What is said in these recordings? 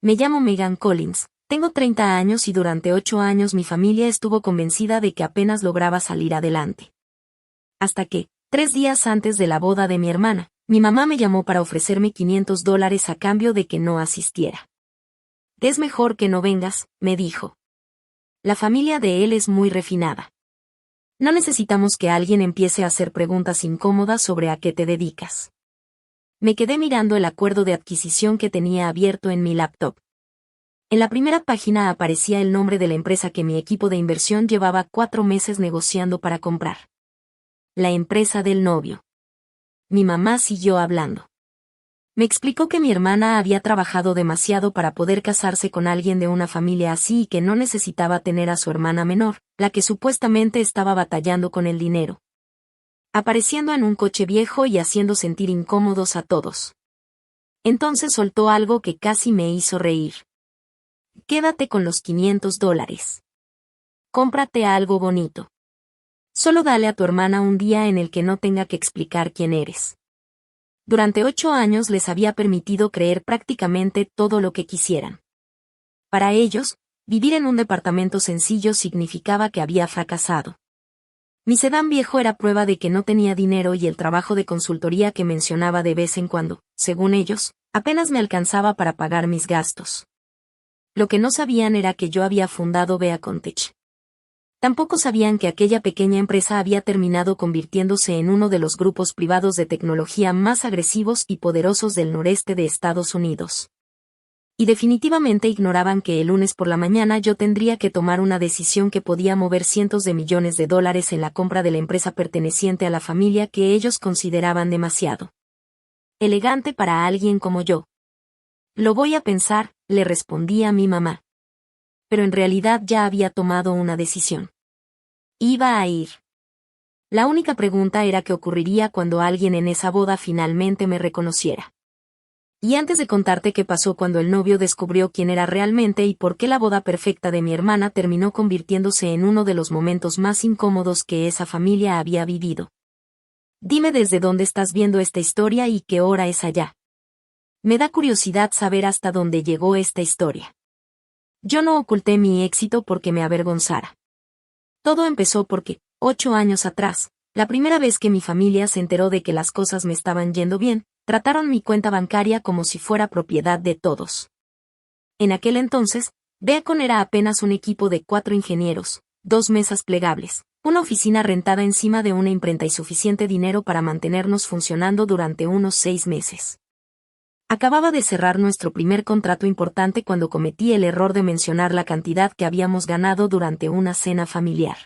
Me llamo Megan Collins, tengo 30 años y durante 8 años mi familia estuvo convencida de que apenas lograba salir adelante. Hasta que, 3 días antes de la boda de mi hermana, mi mamá me llamó para ofrecerme $500 a cambio de que no asistiera. Es mejor que no vengas, me dijo. La familia de él es muy refinada. No necesitamos que alguien empiece a hacer preguntas incómodas sobre a qué te dedicas. Me quedé mirando el acuerdo de adquisición que tenía abierto en mi laptop. En la primera página aparecía el nombre de la empresa que mi equipo de inversión llevaba 4 meses negociando para comprar. La empresa del novio. Mi mamá siguió hablando. Me explicó que mi hermana había trabajado demasiado para poder casarse con alguien de una familia así y que no necesitaba tener a su hermana menor, la que supuestamente estaba batallando con el dinero. Apareciendo en un coche viejo y haciendo sentir incómodos a todos. Entonces soltó algo que casi me hizo reír. Quédate con los $500. Cómprate algo bonito. Solo dale a tu hermana un día en el que no tenga que explicar quién eres. Durante 8 años les había permitido creer prácticamente todo lo que quisieran. Para ellos, vivir en un departamento sencillo significaba que había fracasado. Mi sedán viejo era prueba de que no tenía dinero y el trabajo de consultoría que mencionaba de vez en cuando, según ellos, apenas me alcanzaba para pagar mis gastos. Lo que no sabían era que yo había fundado Beacon-Tech. Tampoco sabían que aquella pequeña empresa había terminado convirtiéndose en uno de los grupos privados de tecnología más agresivos y poderosos del noreste de Estados Unidos. Y definitivamente ignoraban que el lunes por la mañana yo tendría que tomar una decisión que podía mover cientos de millones de dólares en la compra de la empresa perteneciente a la familia que ellos consideraban demasiado elegante para alguien como yo. Lo voy a pensar, le respondí a mi mamá. Pero en realidad ya había tomado una decisión. Iba a ir. La única pregunta era qué ocurriría cuando alguien en esa boda finalmente me reconociera. Y antes de contarte qué pasó cuando el novio descubrió quién era realmente y por qué la boda perfecta de mi hermana terminó convirtiéndose en uno de los momentos más incómodos que esa familia había vivido. Dime desde dónde estás viendo esta historia y qué hora es allá. Me da curiosidad saber hasta dónde llegó esta historia. Yo no oculté mi éxito porque me avergonzara. Todo empezó porque, 8 años atrás, la primera vez que mi familia se enteró de que las cosas me estaban yendo bien, trataron mi cuenta bancaria como si fuera propiedad de todos. En aquel entonces, Beacon era apenas un equipo de 4 ingenieros, 2 mesas plegables, una oficina rentada encima de una imprenta y suficiente dinero para mantenernos funcionando durante unos 6 meses. Acababa de cerrar nuestro primer contrato importante cuando cometí el error de mencionar la cantidad que habíamos ganado durante una cena familiar.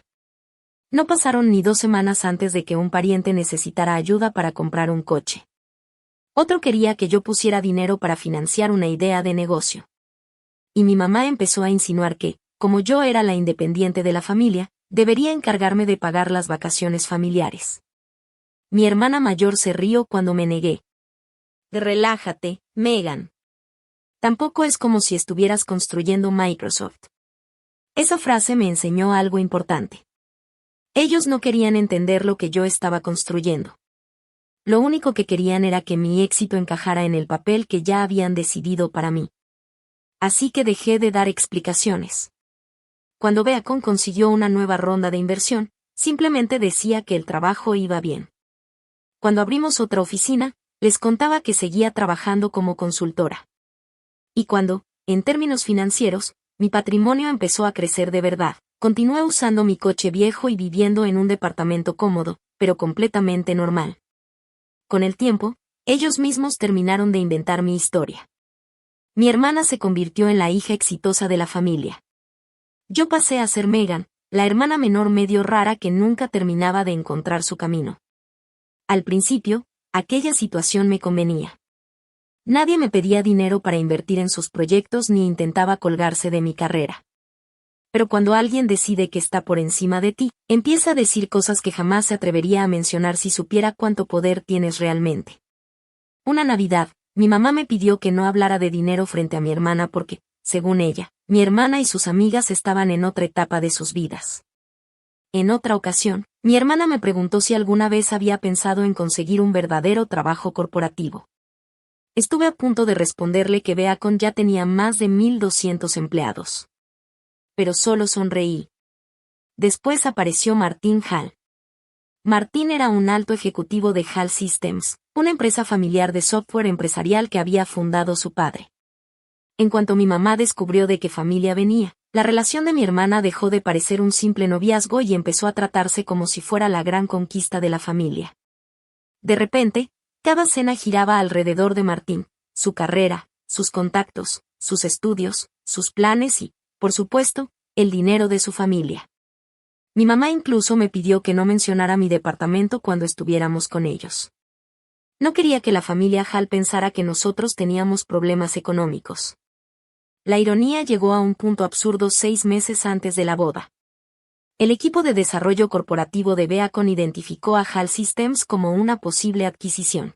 No pasaron ni 2 semanas antes de que un pariente necesitara ayuda para comprar un coche. Otro quería que yo pusiera dinero para financiar una idea de negocio. Y mi mamá empezó a insinuar que, como yo era la independiente de la familia, debería encargarme de pagar las vacaciones familiares. Mi hermana mayor se rió cuando me negué. Relájate, Megan. Tampoco es como si estuvieras construyendo Microsoft. Esa frase me enseñó algo importante. Ellos no querían entender lo que yo estaba construyendo. Lo único que querían era que mi éxito encajara en el papel que ya habían decidido para mí. Así que dejé de dar explicaciones. Cuando Beacon consiguió una nueva ronda de inversión, simplemente decía que el trabajo iba bien. Cuando abrimos otra oficina, les contaba que seguía trabajando como consultora. Y cuando, en términos financieros, mi patrimonio empezó a crecer de verdad, continué usando mi coche viejo y viviendo en un departamento cómodo, pero completamente normal. Con el tiempo, ellos mismos terminaron de inventar mi historia. Mi hermana se convirtió en la hija exitosa de la familia. Yo pasé a ser Megan, la hermana menor medio rara que nunca terminaba de encontrar su camino. Al principio, aquella situación me convenía. Nadie me pedía dinero para invertir en sus proyectos ni intentaba colgarse de mi carrera. Pero cuando alguien decide que está por encima de ti, empieza a decir cosas que jamás se atrevería a mencionar si supiera cuánto poder tienes realmente. Una Navidad, mi mamá me pidió que no hablara de dinero frente a mi hermana porque, según ella, mi hermana y sus amigas estaban en otra etapa de sus vidas. En otra ocasión, mi hermana me preguntó si alguna vez había pensado en conseguir un verdadero trabajo corporativo. Estuve a punto de responderle que Beacon ya tenía más de 1,200 empleados. Pero solo sonreí. Después apareció Martín Hall. Martín era un alto ejecutivo de Hall Systems, una empresa familiar de software empresarial que había fundado su padre. En cuanto mi mamá descubrió de qué familia venía, la relación de mi hermana dejó de parecer un simple noviazgo y empezó a tratarse como si fuera la gran conquista de la familia. De repente, cada cena giraba alrededor de Martín, su carrera, sus contactos, sus estudios, sus planes y, por supuesto, el dinero de su familia. Mi mamá incluso me pidió que no mencionara mi departamento cuando estuviéramos con ellos. No quería que la familia Hall pensara que nosotros teníamos problemas económicos. La ironía llegó a un punto absurdo 6 meses antes de la boda. El equipo de desarrollo corporativo de Beacon identificó a Hall Systems como una posible adquisición.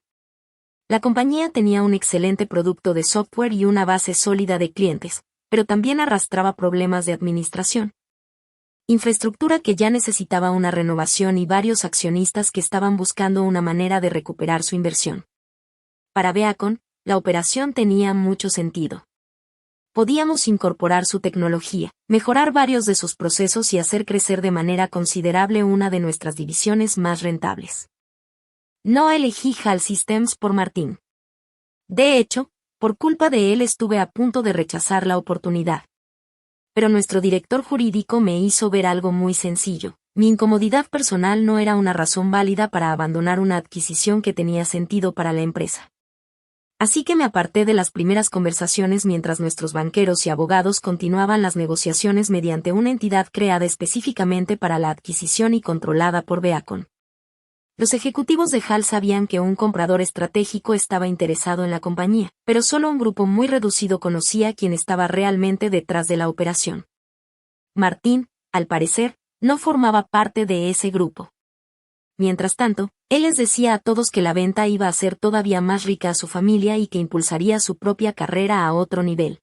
La compañía tenía un excelente producto de software y una base sólida de clientes, pero también arrastraba problemas de administración. Infraestructura que ya necesitaba una renovación y varios accionistas que estaban buscando una manera de recuperar su inversión. Para Beacon, la operación tenía mucho sentido. Podíamos incorporar su tecnología, mejorar varios de sus procesos y hacer crecer de manera considerable una de nuestras divisiones más rentables. No elegí Hall Systems por Martín. De hecho, por culpa de él estuve a punto de rechazar la oportunidad. Pero nuestro director jurídico me hizo ver algo muy sencillo. Mi incomodidad personal no era una razón válida para abandonar una adquisición que tenía sentido para la empresa. Así que me aparté de las primeras conversaciones mientras nuestros banqueros y abogados continuaban las negociaciones mediante una entidad creada específicamente para la adquisición y controlada por Beacon. Los ejecutivos de Hall sabían que un comprador estratégico estaba interesado en la compañía, pero solo un grupo muy reducido conocía quién estaba realmente detrás de la operación. Martín, al parecer, no formaba parte de ese grupo. Mientras tanto, él les decía a todos que la venta iba a hacer todavía más rica a su familia y que impulsaría su propia carrera a otro nivel.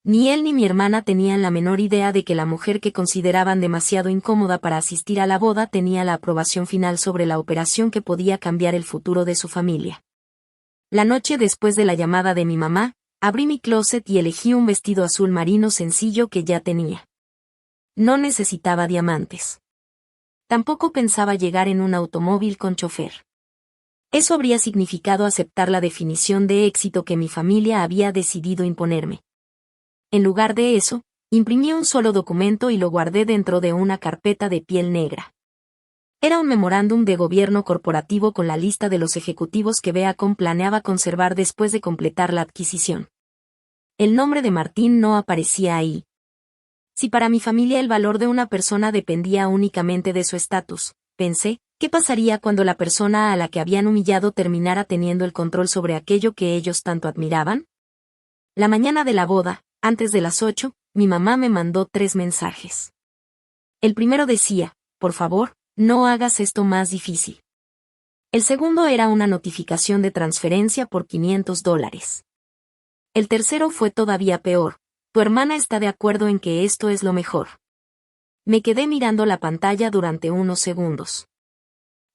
Ni él ni mi hermana tenían la menor idea de que la mujer que consideraban demasiado incómoda para asistir a la boda tenía la aprobación final sobre la operación que podía cambiar el futuro de su familia. La noche después de la llamada de mi mamá, abrí mi closet y elegí un vestido azul marino sencillo que ya tenía. No necesitaba diamantes. Tampoco pensaba llegar en un automóvil con chofer. Eso habría significado aceptar la definición de éxito que mi familia había decidido imponerme. En lugar de eso, imprimí un solo documento y lo guardé dentro de una carpeta de piel negra. Era un memorándum de gobierno corporativo con la lista de los ejecutivos que Beacon planeaba conservar después de completar la adquisición. El nombre de Martín no aparecía ahí. Si para mi familia el valor de una persona dependía únicamente de su estatus, pensé, ¿qué pasaría cuando la persona a la que habían humillado terminara teniendo el control sobre aquello que ellos tanto admiraban? La mañana de la boda, antes de las 8, mi mamá me mandó 3 mensajes. El primero decía, por favor, no hagas esto más difícil. El segundo era una notificación de transferencia por $500. El tercero fue todavía peor. Tu hermana está de acuerdo en que esto es lo mejor. Me quedé mirando la pantalla durante unos segundos.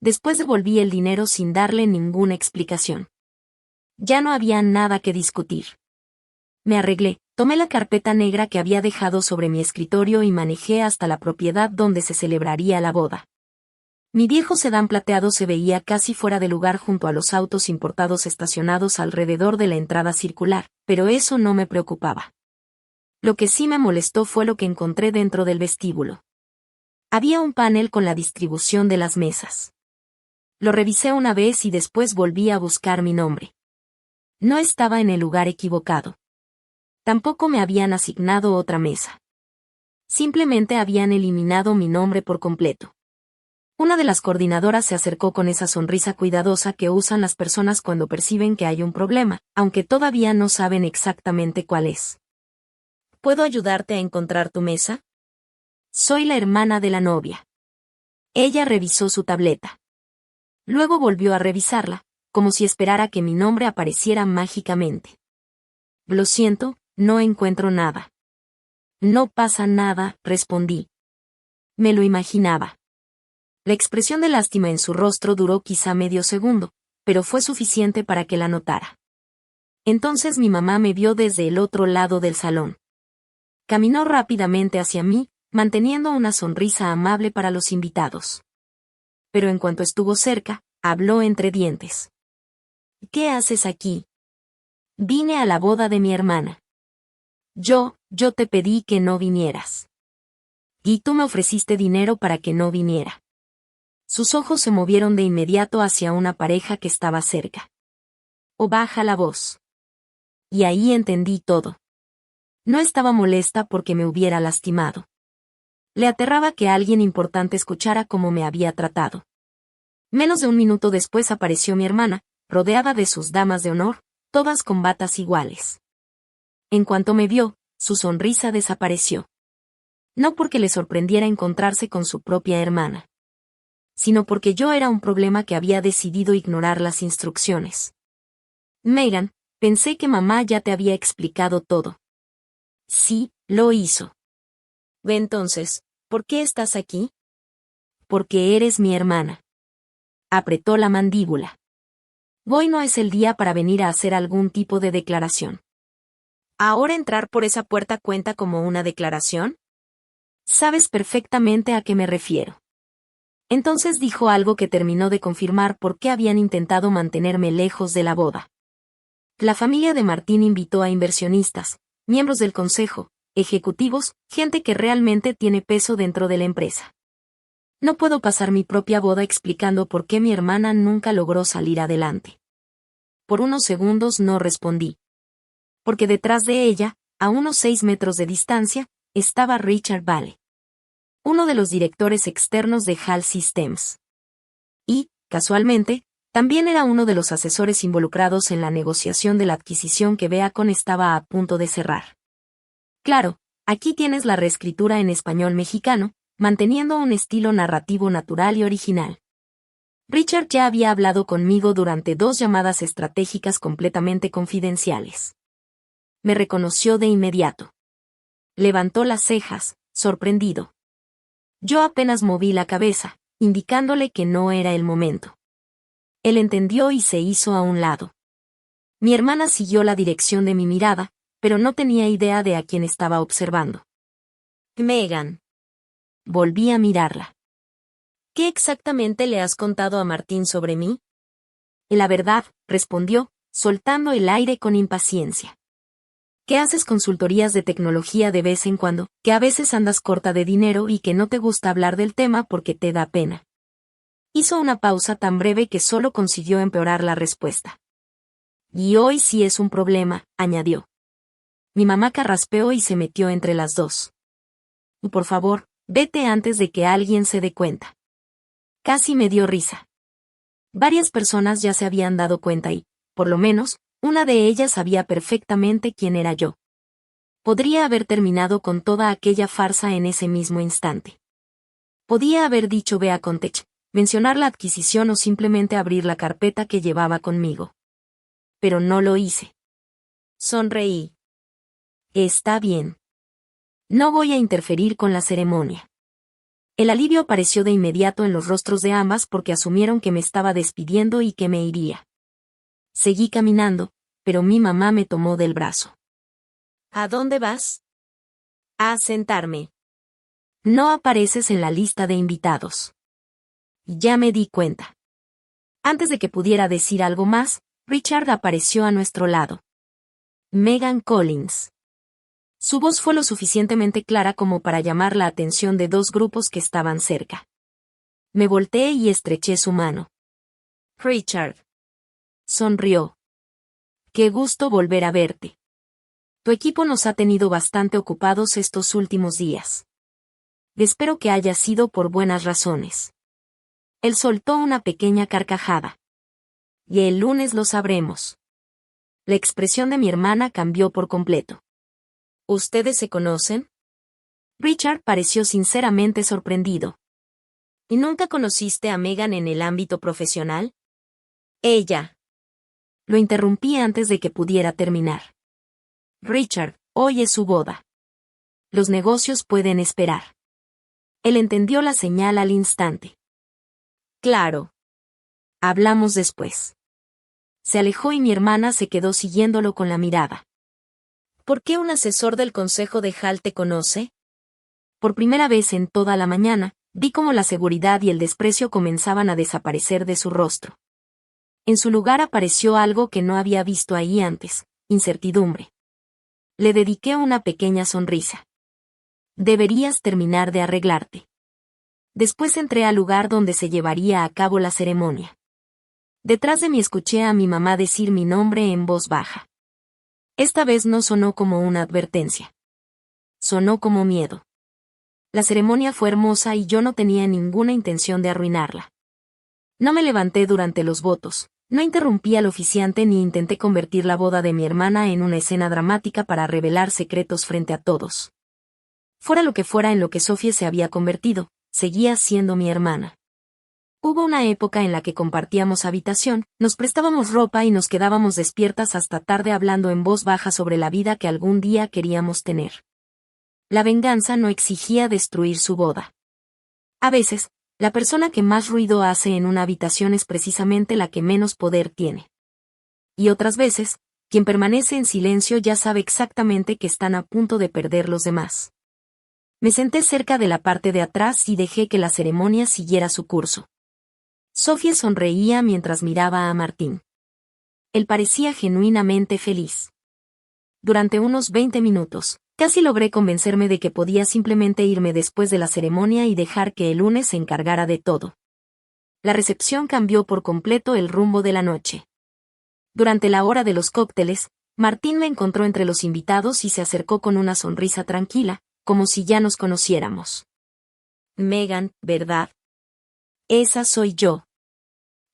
Después devolví el dinero sin darle ninguna explicación. Ya no había nada que discutir. Me arreglé, tomé la carpeta negra que había dejado sobre mi escritorio y manejé hasta la propiedad donde se celebraría la boda. Mi viejo sedán plateado se veía casi fuera de lugar junto a los autos importados estacionados alrededor de la entrada circular, pero eso no me preocupaba. Lo que sí me molestó fue lo que encontré dentro del vestíbulo. Había un panel con la distribución de las mesas. Lo revisé una vez y después volví a buscar mi nombre. No estaba en el lugar equivocado. Tampoco me habían asignado otra mesa. Simplemente habían eliminado mi nombre por completo. Una de las coordinadoras se acercó con esa sonrisa cuidadosa que usan las personas cuando perciben que hay un problema, aunque todavía no saben exactamente cuál es. ¿Puedo ayudarte a encontrar tu mesa? Soy la hermana de la novia. Ella revisó su tableta. Luego volvió a revisarla, como si esperara que mi nombre apareciera mágicamente. Lo siento, no encuentro nada. No pasa nada, respondí. Me lo imaginaba. La expresión de lástima en su rostro duró quizá medio segundo, pero fue suficiente para que la notara. Entonces mi mamá me vio desde el otro lado del salón. Caminó rápidamente hacia mí, manteniendo una sonrisa amable para los invitados. Pero en cuanto estuvo cerca, habló entre dientes. ¿Qué haces aquí? Vine a la boda de mi hermana. Yo te pedí que no vinieras. Y tú me ofreciste dinero para que no viniera. Sus ojos se movieron de inmediato hacia una pareja que estaba cerca. O baja la voz. Y ahí entendí todo. No estaba molesta porque me hubiera lastimado. Le aterraba que alguien importante escuchara cómo me había tratado. Menos de un minuto después apareció mi hermana, rodeada de sus damas de honor, todas con batas iguales. En cuanto me vio, su sonrisa desapareció. No porque le sorprendiera encontrarse con su propia hermana, sino porque yo era un problema que había decidido ignorar las instrucciones. Megan, pensé que mamá ya te había explicado todo. Sí, lo hizo. Ve entonces, ¿por qué estás aquí? Porque eres mi hermana. Apretó la mandíbula. Hoy no es el día para venir a hacer algún tipo de declaración. ¿Ahora entrar por esa puerta cuenta como una declaración? Sabes perfectamente a qué me refiero. Entonces dijo algo que terminó de confirmar por qué habían intentado mantenerme lejos de la boda. La familia de Martín invitó a inversionistas, miembros del consejo, ejecutivos, gente que realmente tiene peso dentro de la empresa. No puedo pasar mi propia boda explicando por qué mi hermana nunca logró salir adelante. Por unos segundos no respondí. Porque detrás de ella, a unos 6 metros de distancia, estaba Richard Vale, uno de los directores externos de HAL Systems. Y, casualmente, también era uno de los asesores involucrados en la negociación de la adquisición que Beacon estaba a punto de cerrar. Claro, aquí tienes la reescritura en español mexicano, manteniendo un estilo narrativo natural y original. Richard ya había hablado conmigo durante 2 llamadas estratégicas completamente confidenciales. Me reconoció de inmediato. Levantó las cejas, sorprendido. Yo apenas moví la cabeza, indicándole que no era el momento. Él entendió y se hizo a un lado. Mi hermana siguió la dirección de mi mirada, pero no tenía idea de a quién estaba observando. Megan. Volví a mirarla. ¿Qué exactamente le has contado a Martín sobre mí? La verdad, respondió, soltando el aire con impaciencia. Que haces consultorías de tecnología de vez en cuando, que a veces andas corta de dinero y que no te gusta hablar del tema porque te da pena. Hizo una pausa tan breve que solo consiguió empeorar la respuesta. Y hoy sí es un problema, añadió. Mi mamá carraspeó y se metió entre las dos. Por favor, vete antes de que alguien se dé cuenta. Casi me dio risa. Varias personas ya se habían dado cuenta y, por lo menos, una de ellas sabía perfectamente quién era yo. Podría haber terminado con toda aquella farsa en ese mismo instante. Podía haber dicho ve a Contech, mencionar la adquisición o simplemente abrir la carpeta que llevaba conmigo. Pero no lo hice. Sonreí. Está bien. No voy a interferir con la ceremonia. El alivio apareció de inmediato en los rostros de ambas porque asumieron que me estaba despidiendo y que me iría. Seguí caminando, pero mi mamá me tomó del brazo. ¿A dónde vas? A sentarme. No apareces en la lista de invitados. Ya me di cuenta. Antes de que pudiera decir algo más, Richard apareció a nuestro lado. Megan Collins. Su voz fue lo suficientemente clara como para llamar la atención de 2 grupos que estaban cerca. Me volteé y estreché su mano. Richard. Sonrió. Qué gusto volver a verte. Tu equipo nos ha tenido bastante ocupados estos últimos días. Espero que haya sido por buenas razones. Él soltó una pequeña carcajada. Y el lunes lo sabremos. La expresión de mi hermana cambió por completo. ¿Ustedes se conocen? Richard pareció sinceramente sorprendido. ¿Y nunca conociste a Megan en el ámbito profesional? Ella. Lo interrumpí antes de que pudiera terminar. Richard, hoy es su boda. Los negocios pueden esperar. Él entendió la señal al instante. Claro. Hablamos después. se alejó y mi hermana se quedó siguiéndolo con la mirada. ¿Por qué un asesor del consejo de Hal te conoce? Por primera vez en toda la mañana, vi cómo la seguridad y el desprecio comenzaban a desaparecer de su rostro. En su lugar apareció algo que no había visto ahí antes, incertidumbre. Le dediqué una pequeña sonrisa. Deberías terminar de arreglarte. Después entré al lugar donde se llevaría a cabo la ceremonia. Detrás de mí escuché a mi mamá decir mi nombre en voz baja. Esta vez no sonó como una advertencia. Sonó como miedo. La ceremonia fue hermosa y yo no tenía ninguna intención de arruinarla. No me levanté durante los votos, no interrumpí al oficiante ni intenté convertir la boda de mi hermana en una escena dramática para revelar secretos frente a todos. Fuera lo que fuera en lo que Sofía se había convertido, seguía siendo mi hermana. Hubo una época en la que compartíamos habitación, nos prestábamos ropa y nos quedábamos despiertas hasta tarde hablando en voz baja sobre la vida que algún día queríamos tener. La venganza no exigía destruir su boda. A veces, la persona que más ruido hace en una habitación es precisamente la que menos poder tiene. Y otras veces, quien permanece en silencio ya sabe exactamente que están a punto de perder los demás. Me senté cerca de la parte de atrás y dejé que la ceremonia siguiera su curso. Sofía sonreía mientras miraba a Martín. Él parecía genuinamente feliz. Durante unos 20 minutos, casi logré convencerme de que podía simplemente irme después de la ceremonia y dejar que el lunes se encargara de todo. La recepción cambió por completo el rumbo de la noche. Durante la hora de los cócteles, Martín me encontró entre los invitados y se acercó con una sonrisa tranquila, como si ya nos conociéramos. Megan, ¿verdad? Esa soy yo.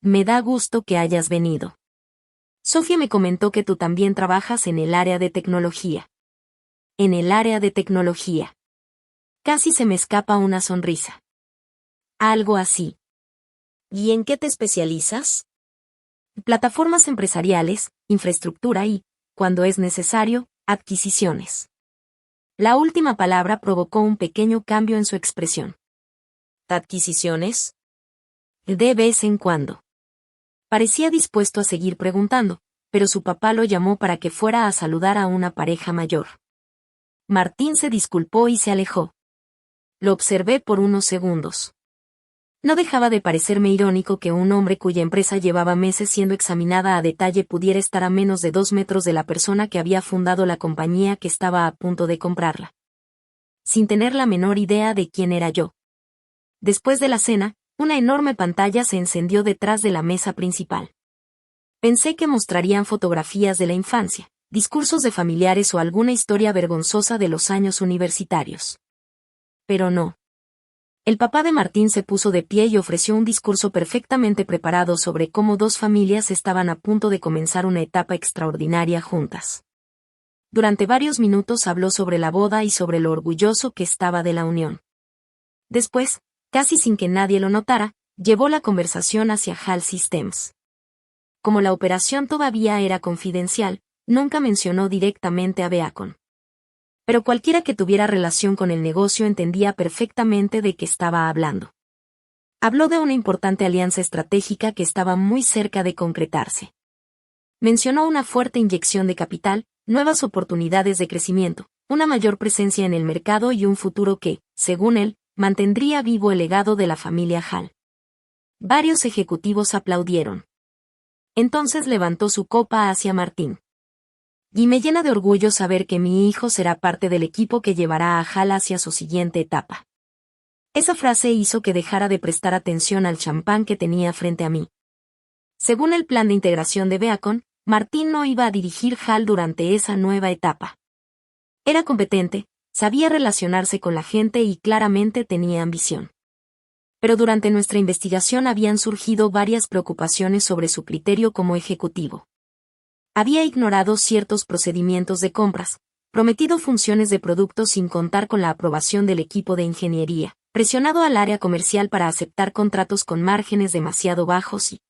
Me da gusto que hayas venido. Sofía me comentó que tú también trabajas en el área de tecnología. En el área de tecnología. Casi se me escapa una sonrisa. Algo así. ¿Y en qué te especializas? Plataformas empresariales, infraestructura y, cuando es necesario, adquisiciones. La última palabra provocó un pequeño cambio en su expresión. ¿Adquisiciones? De vez en cuando. Parecía dispuesto a seguir preguntando, pero su papá lo llamó para que fuera a saludar a una pareja mayor. Martín se disculpó y se alejó. Lo observé por unos segundos. No dejaba de parecerme irónico que un hombre cuya empresa llevaba meses siendo examinada a detalle pudiera estar a menos de 2 metros de la persona que había fundado la compañía que estaba a punto de comprarla. Sin tener la menor idea de quién era yo. Después de la cena, una enorme pantalla se encendió detrás de la mesa principal. Pensé que mostrarían fotografías de la infancia, discursos de familiares o alguna historia vergonzosa de los años universitarios. Pero no. El papá de Martín se puso de pie y ofreció un discurso perfectamente preparado sobre cómo dos familias estaban a punto de comenzar una etapa extraordinaria juntas. Durante varios minutos habló sobre la boda y sobre lo orgulloso que estaba de la unión. Después, casi sin que nadie lo notara, llevó la conversación hacia HAL Systems. Como la operación todavía era confidencial, nunca mencionó directamente a Beacon. Pero cualquiera que tuviera relación con el negocio entendía perfectamente de qué estaba hablando. Habló de una importante alianza estratégica que estaba muy cerca de concretarse. Mencionó una fuerte inyección de capital, nuevas oportunidades de crecimiento, una mayor presencia en el mercado y un futuro que, según él, mantendría vivo el legado de la familia HAL. Varios ejecutivos aplaudieron. Entonces levantó su copa hacia Martín. Y me llena de orgullo saber que mi hijo será parte del equipo que llevará a HAL hacia su siguiente etapa. Esa frase hizo que dejara de prestar atención al champán que tenía frente a mí. Según el plan de integración de Beacon, Martín no iba a dirigir HAL durante esa nueva etapa. Era competente, sabía relacionarse con la gente y claramente tenía ambición. Pero durante nuestra investigación habían surgido varias preocupaciones sobre su criterio como ejecutivo. Había ignorado ciertos procedimientos de compras, prometido funciones de producto sin contar con la aprobación del equipo de ingeniería, presionado al área comercial para aceptar contratos con márgenes demasiado bajos y,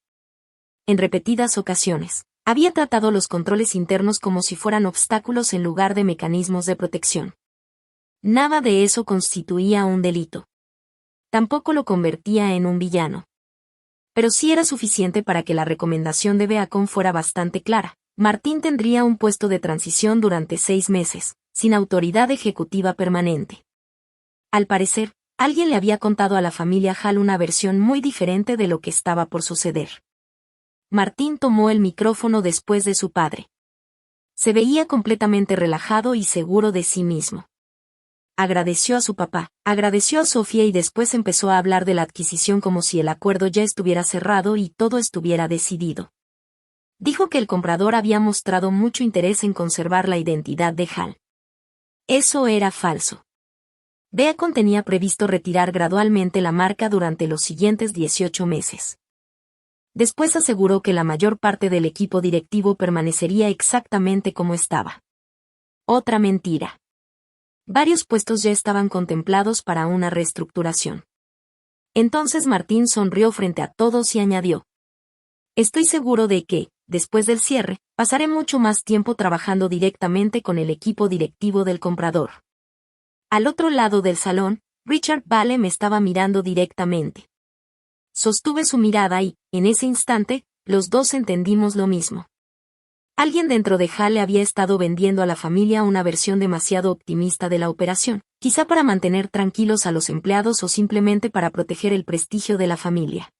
en repetidas ocasiones, había tratado los controles internos como si fueran obstáculos en lugar de mecanismos de protección. Nada de eso constituía un delito. Tampoco lo convertía en un villano. Pero sí era suficiente para que la recomendación de Beacon fuera bastante clara. Martín tendría un puesto de transición durante 6 meses, sin autoridad ejecutiva permanente. Al parecer, alguien le había contado a la familia Hall una versión muy diferente de lo que estaba por suceder. Martín tomó el micrófono después de su padre. Se veía completamente relajado y seguro de sí mismo. Agradeció a su papá, agradeció a Sofía y después empezó a hablar de la adquisición como si el acuerdo ya estuviera cerrado y todo estuviera decidido. Dijo que el comprador había mostrado mucho interés en conservar la identidad de Hall. Eso era falso. Beacon tenía previsto retirar gradualmente la marca durante los siguientes 18 meses. Después aseguró que la mayor parte del equipo directivo permanecería exactamente como estaba. Otra mentira. Varios puestos ya estaban contemplados para una reestructuración. Entonces Martín sonrió frente a todos y añadió: estoy seguro de que, después del cierre, pasaré mucho más tiempo trabajando directamente con el equipo directivo del comprador. Al otro lado del salón, Richard Vale me estaba mirando directamente. Sostuve su mirada y, en ese instante, los dos entendimos lo mismo. Alguien dentro de Hall le había estado vendiendo a la familia una versión demasiado optimista de la operación, quizá para mantener tranquilos a los empleados o simplemente para proteger el prestigio de la familia.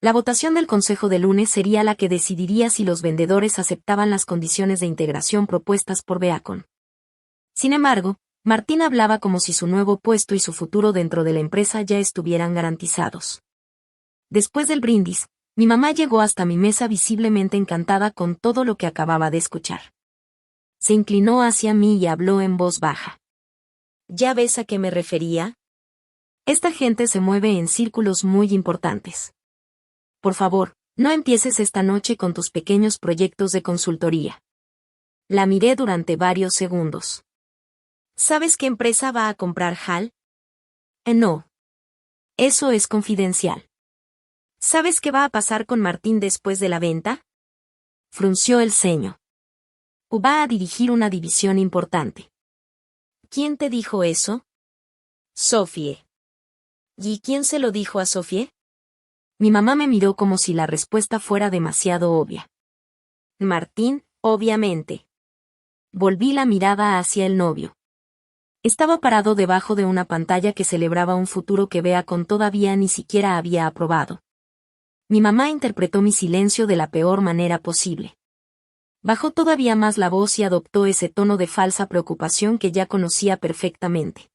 La votación del consejo de lunes sería la que decidiría si los vendedores aceptaban las condiciones de integración propuestas por Beacon. Sin embargo, Martín hablaba como si su nuevo puesto y su futuro dentro de la empresa ya estuvieran garantizados. Después del brindis, mi mamá llegó hasta mi mesa visiblemente encantada con todo lo que acababa de escuchar. Se inclinó hacia mí y habló en voz baja. ¿Ya ves a qué me refería? Esta gente se mueve en círculos muy importantes. Por favor, no empieces esta noche con tus pequeños proyectos de consultoría. La miré durante varios segundos. ¿Sabes qué empresa va a comprar Hall? No. Eso es confidencial. ¿Sabes qué va a pasar con Martín después de la venta? Frunció el ceño. Va a dirigir una división importante. ¿Quién te dijo eso? Sophie. ¿Y quién se lo dijo a Sophie? Mi mamá me miró como si la respuesta fuera demasiado obvia. Martín, obviamente. Volví la mirada hacia el novio. Estaba parado debajo de una pantalla que celebraba un futuro que Beacon todavía ni siquiera había aprobado. Mi mamá interpretó mi silencio de la peor manera posible. Bajó todavía más la voz y adoptó ese tono de falsa preocupación que ya conocía perfectamente.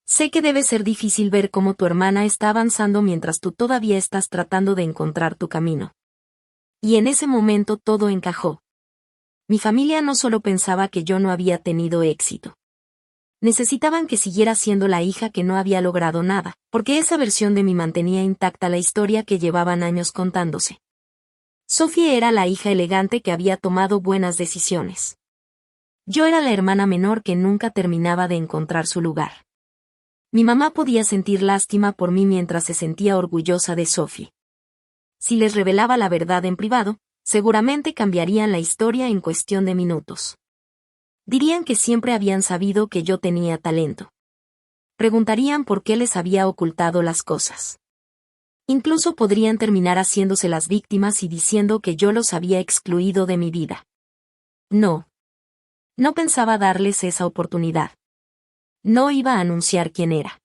Sé que debe ser difícil ver cómo tu hermana está avanzando mientras tú todavía estás tratando de encontrar tu camino. Y en ese momento todo encajó. Mi familia no solo pensaba que yo no había tenido éxito. Necesitaban que siguiera siendo la hija que no había logrado nada, porque esa versión de mí mantenía intacta la historia que llevaban años contándose. Sophie era la hija elegante que había tomado buenas decisiones. Yo era la hermana menor que nunca terminaba de encontrar su lugar. Mi mamá podía sentir lástima por mí mientras se sentía orgullosa de Sophie. Si les revelaba la verdad en privado, seguramente cambiarían la historia en cuestión de minutos. Dirían que siempre habían sabido que yo tenía talento. Preguntarían por qué les había ocultado las cosas. Incluso podrían terminar haciéndose las víctimas y diciendo que yo los había excluido de mi vida. No. No pensaba darles esa oportunidad. No iba a anunciar quién era.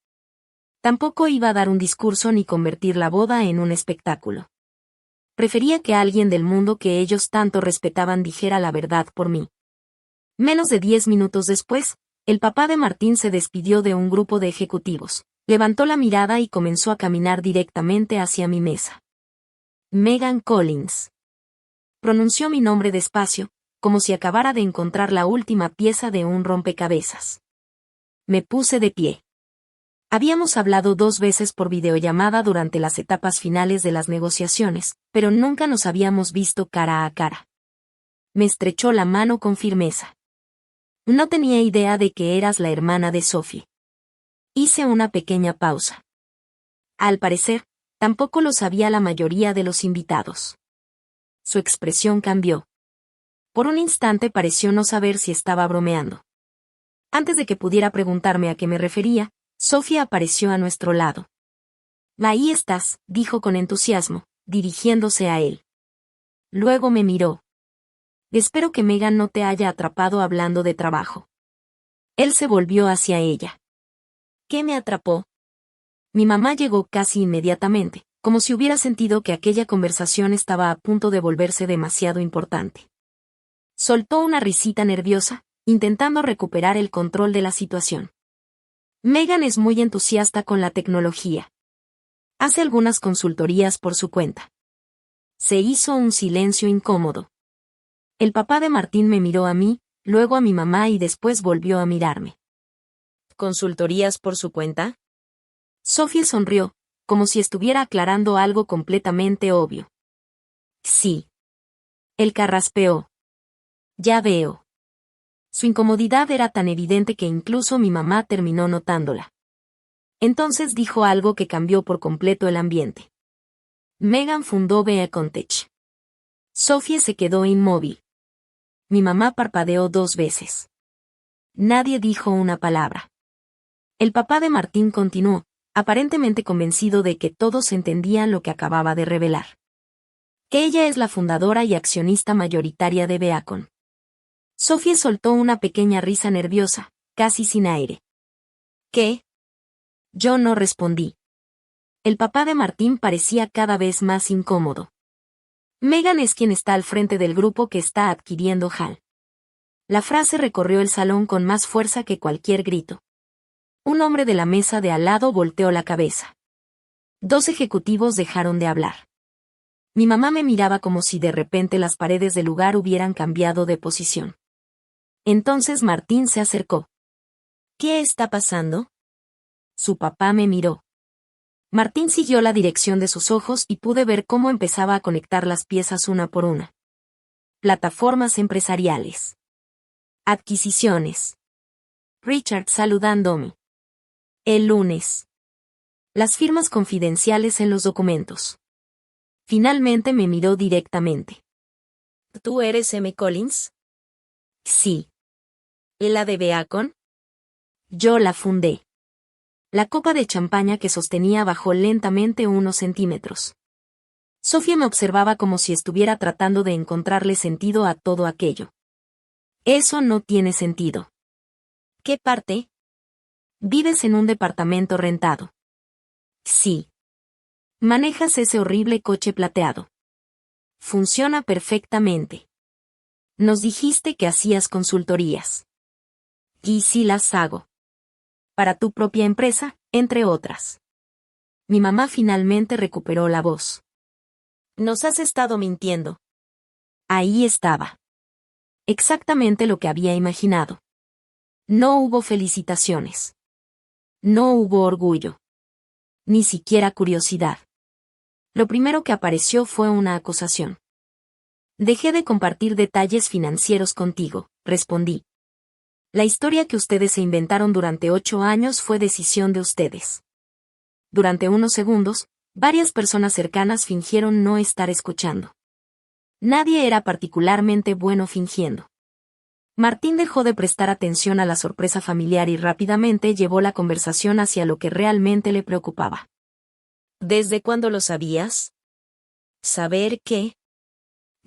Tampoco iba a dar un discurso ni convertir la boda en un espectáculo. Prefería que alguien del mundo que ellos tanto respetaban dijera la verdad por mí. Menos de 10 minutos después, el papá de Martín se despidió de un grupo de ejecutivos, levantó la mirada y comenzó a caminar directamente hacia mi mesa. Megan Collins. Pronunció mi nombre despacio, como si acabara de encontrar la última pieza de un rompecabezas. Me puse de pie. Habíamos hablado 2 veces por videollamada durante las etapas finales de las negociaciones, pero nunca nos habíamos visto cara a cara. Me estrechó la mano con firmeza. No tenía idea de que eras la hermana de Sophie. Hice una pequeña pausa. Al parecer, tampoco lo sabía la mayoría de los invitados. Su expresión cambió. Por un instante pareció no saber si estaba bromeando. Antes de que pudiera preguntarme a qué me refería, Sophie apareció a nuestro lado. Ahí estás, dijo con entusiasmo, dirigiéndose a él. Luego me miró. Espero que Megan no te haya atrapado hablando de trabajo. Él se volvió hacia ella. ¿Qué me atrapó? Mi mamá llegó casi inmediatamente, como si hubiera sentido que aquella conversación estaba a punto de volverse demasiado importante. Soltó una risita nerviosa, intentando recuperar el control de la situación. Megan es muy entusiasta con la tecnología. Hace algunas consultorías por su cuenta. Se hizo un silencio incómodo. El papá de Martín me miró a mí, luego a mi mamá y después volvió a mirarme. ¿Consultorías por su cuenta? Sophie sonrió, como si estuviera aclarando algo completamente obvio. Sí. Él carraspeó. Ya veo. Su incomodidad era tan evidente que incluso mi mamá terminó notándola. Entonces dijo algo que cambió por completo el ambiente. Megan fundó Beacon-Tech. Sophie se quedó inmóvil. Mi mamá parpadeó 2 veces. Nadie dijo una palabra. El papá de Martín continuó, aparentemente convencido de que todos entendían lo que acababa de revelar. Que ella es la fundadora y accionista mayoritaria de Beacon. Sophie soltó una pequeña risa nerviosa, casi sin aire. ¿Qué? Yo no respondí. El papá de Martín parecía cada vez más incómodo. Megan es quien está al frente del grupo que está adquiriendo HAL. La frase recorrió el salón con más fuerza que cualquier grito. Un hombre de la mesa de al lado volteó la cabeza. 2 ejecutivos dejaron de hablar. Mi mamá me miraba como si de repente las paredes del lugar hubieran cambiado de posición. Entonces Martín se acercó. ¿Qué está pasando? Su papá me miró. Martín siguió la dirección de sus ojos y pude ver cómo empezaba a conectar las piezas una por una. Plataformas empresariales. Adquisiciones. Richard saludándome. El lunes. Las firmas confidenciales en los documentos. Finalmente me miró directamente. ¿Tú eres M. Collins? Sí. ¿Y la de Beacon? Yo la fundé. La copa de champaña que sostenía bajó lentamente unos centímetros. Sophie me observaba como si estuviera tratando de encontrarle sentido a todo aquello. Eso no tiene sentido. ¿Qué parte? Vives en un departamento rentado. Sí. Manejas ese horrible coche plateado. Funciona perfectamente. Nos dijiste que hacías consultorías. Y sí las hago. Para tu propia empresa, entre otras. Mi mamá finalmente recuperó la voz. Nos has estado mintiendo. Ahí estaba. Exactamente lo que había imaginado. No hubo felicitaciones. No hubo orgullo. Ni siquiera curiosidad. Lo primero que apareció fue una acusación. Dejé de compartir detalles financieros contigo, respondí. La historia que ustedes se inventaron durante 8 años fue decisión de ustedes. Durante unos segundos, varias personas cercanas fingieron no estar escuchando. Nadie era particularmente bueno fingiendo. Martín dejó de prestar atención a la sorpresa familiar y rápidamente llevó la conversación hacia lo que realmente le preocupaba. ¿Desde cuándo lo sabías? ¿Saber qué?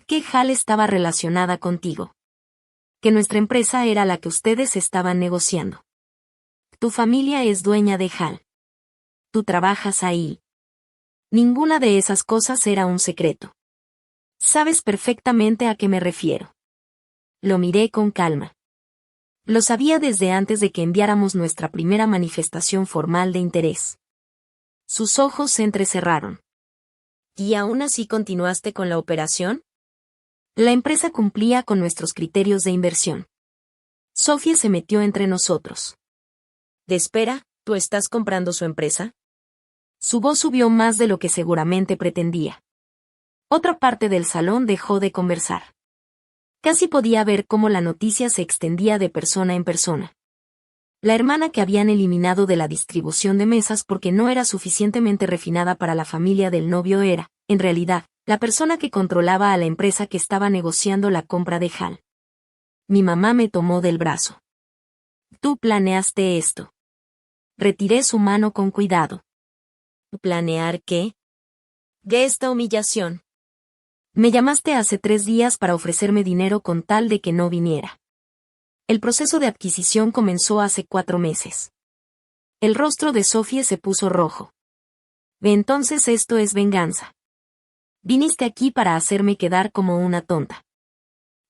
Que HAL estaba relacionada contigo. Que nuestra empresa era la que ustedes estaban negociando. Tu familia es dueña de HAL. Tú trabajas ahí. Ninguna de esas cosas era un secreto. Sabes perfectamente a qué me refiero. Lo miré con calma. Lo sabía desde antes de que enviáramos nuestra primera manifestación formal de interés. Sus ojos se entrecerraron. ¿Y aún así continuaste con la operación? La empresa cumplía con nuestros criterios de inversión. Sophie se metió entre nosotros. ¿De espera, tú estás comprando su empresa? Su voz subió más de lo que seguramente pretendía. Otra parte del salón dejó de conversar. Casi podía ver cómo la noticia se extendía de persona en persona. La hermana que habían eliminado de la distribución de mesas porque no era suficientemente refinada para la familia del novio era, en realidad, la persona que controlaba a la empresa que estaba negociando la compra de HAL. Mi mamá me tomó del brazo. Tú planeaste esto. Retiré su mano con cuidado. ¿Planear qué? Esta humillación. Me llamaste hace 3 días para ofrecerme dinero con tal de que no viniera. El proceso de adquisición comenzó hace 4 meses. El rostro de Sophie se puso rojo. Entonces esto es venganza. Viniste aquí para hacerme quedar como una tonta.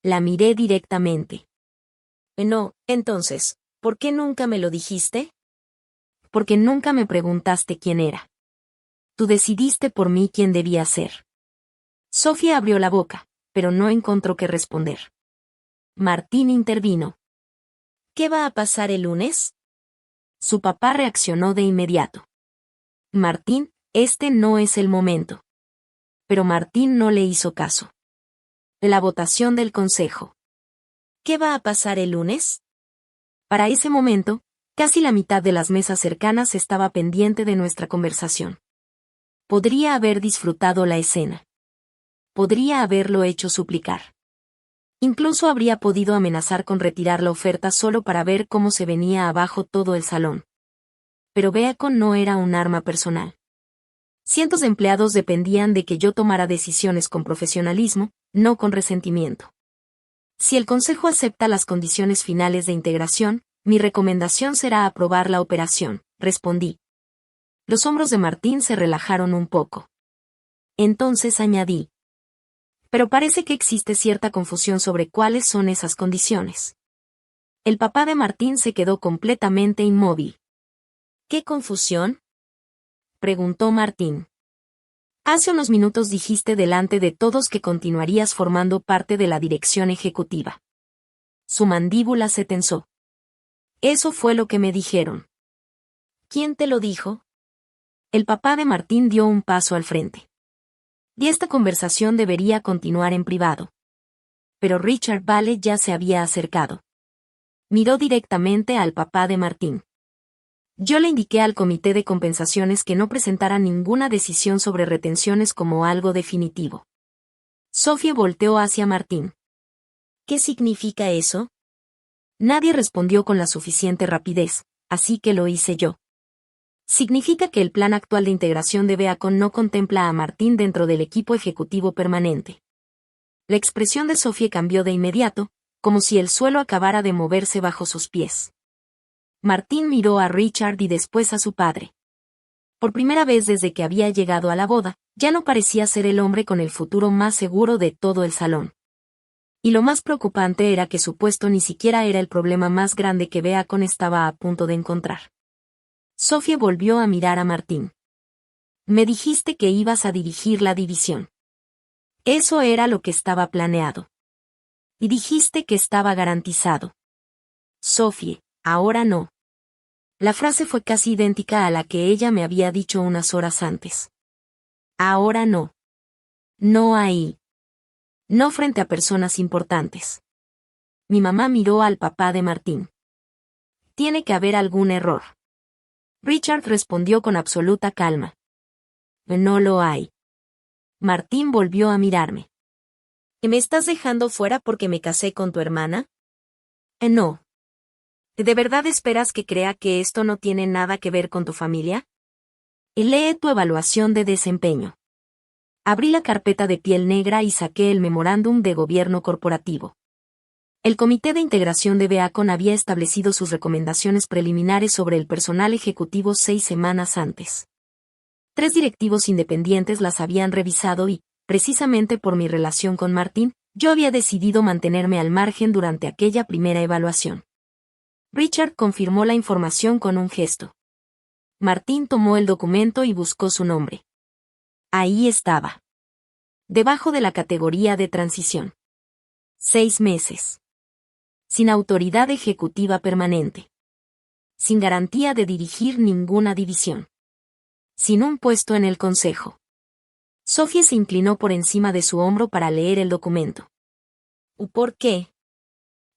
La miré directamente. No, entonces, ¿por qué nunca me lo dijiste? Porque nunca me preguntaste quién era. Tú decidiste por mí quién debía ser. Sofía abrió la boca, pero no encontró qué responder. Martín intervino. ¿Qué va a pasar el lunes? Su papá reaccionó de inmediato. Martín, este no es el momento. Pero Martín no le hizo caso. La votación del consejo. ¿Qué va a pasar el lunes? Para ese momento, casi la mitad de las mesas cercanas estaba pendiente de nuestra conversación. Podría haber disfrutado la escena. Podría haberlo hecho suplicar. Incluso habría podido amenazar con retirar la oferta solo para ver cómo se venía abajo todo el salón. Pero Beacon no era un arma personal. Cientos de empleados dependían de que yo tomara decisiones con profesionalismo, no con resentimiento. Si el Consejo acepta las condiciones finales de integración, mi recomendación será aprobar la operación, respondí. Los hombros de Martín se relajaron un poco. Entonces añadí. Pero parece que existe cierta confusión sobre cuáles son esas condiciones. El papá de Martín se quedó completamente inmóvil. ¿Qué confusión? Preguntó Martín. Hace unos minutos dijiste delante de todos que continuarías formando parte de la dirección ejecutiva. Su mandíbula se tensó. Eso fue lo que me dijeron. ¿Quién te lo dijo? El papá de Martín dio un paso al frente. Y esta conversación debería continuar en privado. Pero Richard Vale ya se había acercado. Miró directamente al papá de Martín. Yo le indiqué al comité de compensaciones que no presentara ninguna decisión sobre retenciones como algo definitivo. Sofía volteó hacia Martín. ¿Qué significa eso? Nadie respondió con la suficiente rapidez, así que lo hice yo. Significa que el plan actual de integración de Beacon no contempla a Martín dentro del equipo ejecutivo permanente. La expresión de Sofía cambió de inmediato, como si el suelo acabara de moverse bajo sus pies. Martín miró a Richard y después a su padre. Por primera vez desde que había llegado a la boda, ya no parecía ser el hombre con el futuro más seguro de todo el salón. Y lo más preocupante era que su puesto ni siquiera era el problema más grande que Beacon estaba a punto de encontrar. Sofía volvió a mirar a Martín. Me dijiste que ibas a dirigir la división. Eso era lo que estaba planeado. Y dijiste que estaba garantizado. Sofía, ahora no. La frase fue casi idéntica a la que ella me había dicho unas horas antes. Ahora no. No ahí. No frente a personas importantes. Mi mamá miró al papá de Martín. Tiene que haber algún error. Richard respondió con absoluta calma. No lo hay. Martín volvió a mirarme. ¿Me estás dejando fuera porque me casé con tu hermana? No. ¿De verdad esperas que crea que esto no tiene nada que ver con tu familia? Lee tu evaluación de desempeño. Abrí la carpeta de piel negra y saqué el memorándum de gobierno corporativo. El Comité de Integración de Beacon había establecido sus recomendaciones preliminares sobre el personal ejecutivo 6 semanas antes. 3 directivos independientes las habían revisado y, precisamente por mi relación con Martín, yo había decidido mantenerme al margen durante aquella primera evaluación. Richard confirmó la información con un gesto. Martín tomó el documento y buscó su nombre. Ahí estaba. Debajo de la categoría de transición. 6 meses. Sin autoridad ejecutiva permanente. Sin garantía de dirigir ninguna división. Sin un puesto en el consejo. Sofía se inclinó por encima de su hombro para leer el documento. ¿Por qué?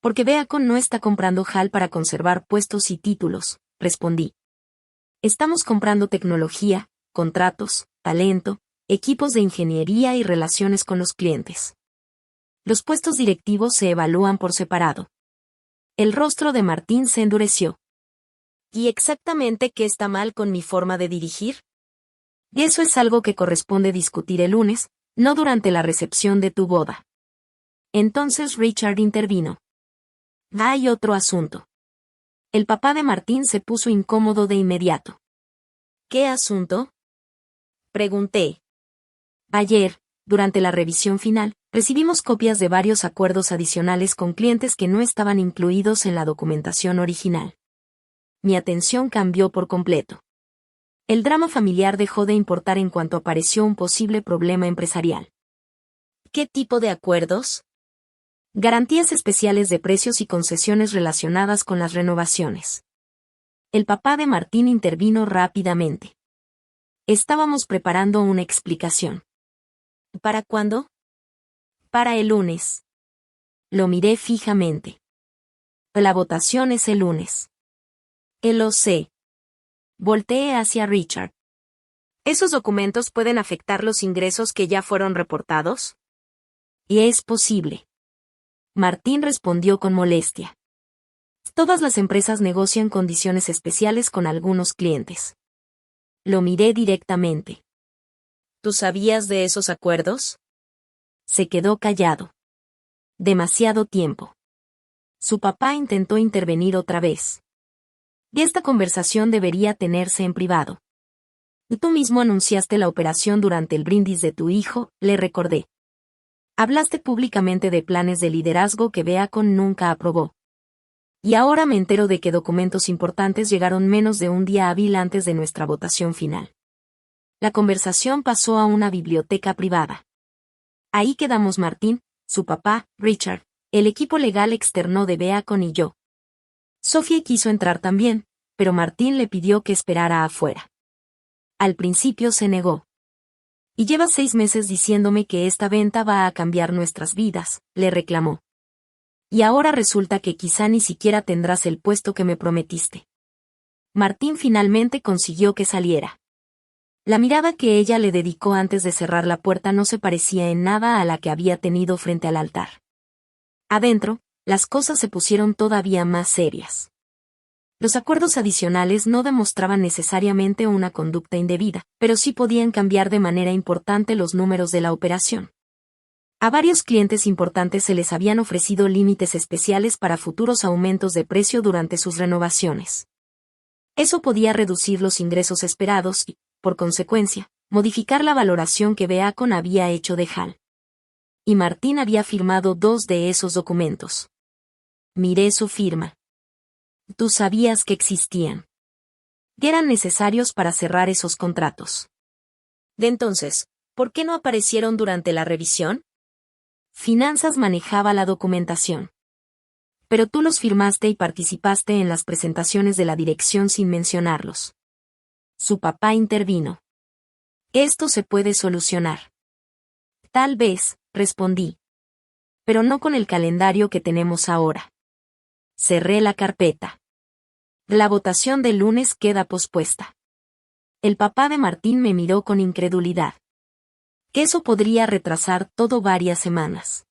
Porque Beacon no está comprando HAL para conservar puestos y títulos, respondí. Estamos comprando tecnología, contratos, talento, equipos de ingeniería y relaciones con los clientes. Los puestos directivos se evalúan por separado. El rostro de Martín se endureció. ¿Y exactamente qué está mal con mi forma de dirigir? Y eso es algo que corresponde discutir el lunes, no durante la recepción de tu boda. Entonces Richard intervino. Hay otro asunto. El papá de Martín se puso incómodo de inmediato. ¿Qué asunto? Pregunté. Ayer, durante la revisión final, recibimos copias de varios acuerdos adicionales con clientes que no estaban incluidos en la documentación original. Mi atención cambió por completo. El drama familiar dejó de importar en cuanto apareció un posible problema empresarial. ¿Qué tipo de acuerdos? Garantías especiales de precios y concesiones relacionadas con las renovaciones. El papá de Martín intervino rápidamente. Estábamos preparando una explicación. ¿Para cuándo? Para el lunes. Lo miré fijamente. La votación es el lunes. Lo sé. Volteé hacia Richard. ¿Esos documentos pueden afectar los ingresos que ya fueron reportados? Y es posible. Martín respondió con molestia. Todas las empresas negocian condiciones especiales con algunos clientes. Lo miré directamente. ¿Tú sabías de esos acuerdos? Se quedó callado. Demasiado tiempo. Su papá intentó intervenir otra vez. Y esta conversación debería tenerse en privado. Y tú mismo anunciaste la operación durante el brindis de tu hijo, le recordé. Hablaste públicamente de planes de liderazgo que Beacon nunca aprobó. Y ahora me entero de que documentos importantes llegaron menos de un día hábil antes de nuestra votación final. La conversación pasó a una biblioteca privada. Ahí quedamos Martín, su papá, Richard, el equipo legal externo de Beacon y yo. Sophie quiso entrar también, pero Martín le pidió que esperara afuera. Al principio se negó. Y llevas 6 meses diciéndome que esta venta va a cambiar nuestras vidas, le reclamó. Y ahora resulta que quizá ni siquiera tendrás el puesto que me prometiste. Martín finalmente consiguió que saliera. La mirada que ella le dedicó antes de cerrar la puerta no se parecía en nada a la que había tenido frente al altar. Adentro, las cosas se pusieron todavía más serias. Los acuerdos adicionales no demostraban necesariamente una conducta indebida, pero sí podían cambiar de manera importante los números de la operación. A varios clientes importantes se les habían ofrecido límites especiales para futuros aumentos de precio durante sus renovaciones. Eso podía reducir los ingresos esperados y, por consecuencia, modificar la valoración que Beacon había hecho de HAL. Y Martín había firmado 2 de esos documentos. Miré su firma. Tú sabías que existían. Y eran necesarios para cerrar esos contratos. De entonces, ¿por qué no aparecieron durante la revisión? Finanzas manejaba la documentación. Pero tú los firmaste y participaste en las presentaciones de la dirección sin mencionarlos. Su papá intervino. Esto se puede solucionar. Tal vez, respondí. Pero no con el calendario que tenemos ahora. Cerré la carpeta. La votación del lunes queda pospuesta. El papá de Martín me miró con incredulidad. Que eso podría retrasar todo varias semanas.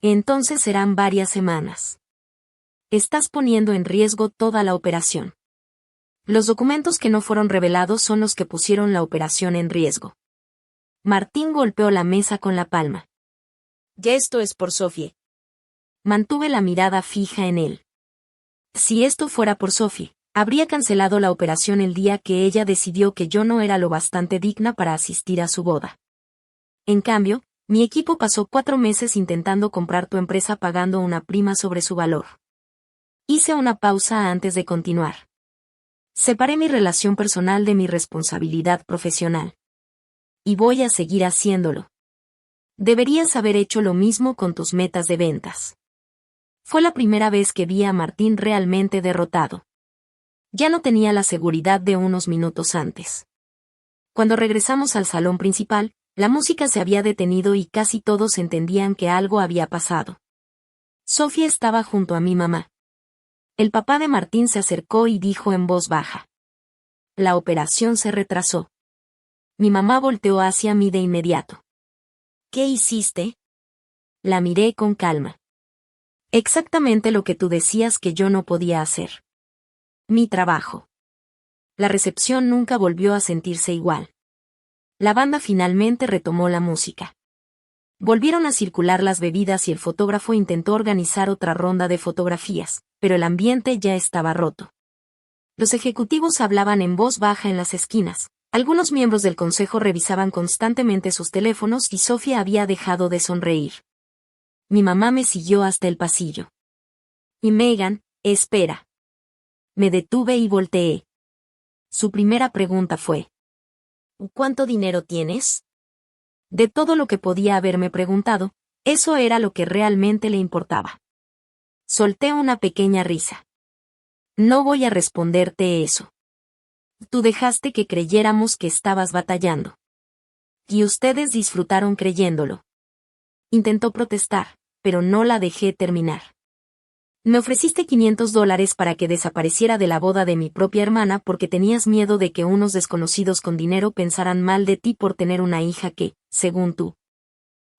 Entonces serán varias semanas. Estás poniendo en riesgo toda la operación. Los documentos que no fueron revelados son los que pusieron la operación en riesgo. Martín golpeó la mesa con la palma. Ya esto es por Sophie. Mantuve la mirada fija en él. Si esto fuera por Sophie, habría cancelado la operación el día que ella decidió que yo no era lo bastante digna para asistir a su boda. En cambio, mi equipo pasó 4 meses intentando comprar tu empresa pagando una prima sobre su valor. Hice una pausa antes de continuar. Separé mi relación personal de mi responsabilidad profesional. Y voy a seguir haciéndolo. Deberías haber hecho lo mismo con tus metas de ventas. Fue la primera vez que vi a Martín realmente derrotado. Ya no tenía la seguridad de unos minutos antes. Cuando regresamos al salón principal, la música se había detenido y casi todos entendían que algo había pasado. Sophie estaba junto a mi mamá. El papá de Martín se acercó y dijo en voz baja. La operación se retrasó. Mi mamá volteó hacia mí de inmediato. ¿Qué hiciste? La miré con calma. Exactamente lo que tú decías que yo no podía hacer. Mi trabajo. La recepción nunca volvió a sentirse igual. La banda finalmente retomó la música. Volvieron a circular las bebidas y el fotógrafo intentó organizar otra ronda de fotografías, pero el ambiente ya estaba roto. Los ejecutivos hablaban en voz baja en las esquinas. Algunos miembros del consejo revisaban constantemente sus teléfonos y Sofía había dejado de sonreír. Mi mamá me siguió hasta el pasillo. Y Megan, espera. Me detuve y volteé. Su primera pregunta fue: ¿cuánto dinero tienes? De todo lo que podía haberme preguntado, eso era lo que realmente le importaba. Solté una pequeña risa. No voy a responderte eso. Tú dejaste que creyéramos que estabas batallando. Y ustedes disfrutaron creyéndolo. Intentó protestar, pero no la dejé terminar. Me ofreciste $500 para que desapareciera de la boda de mi propia hermana porque tenías miedo de que unos desconocidos con dinero pensaran mal de ti por tener una hija que, según tú,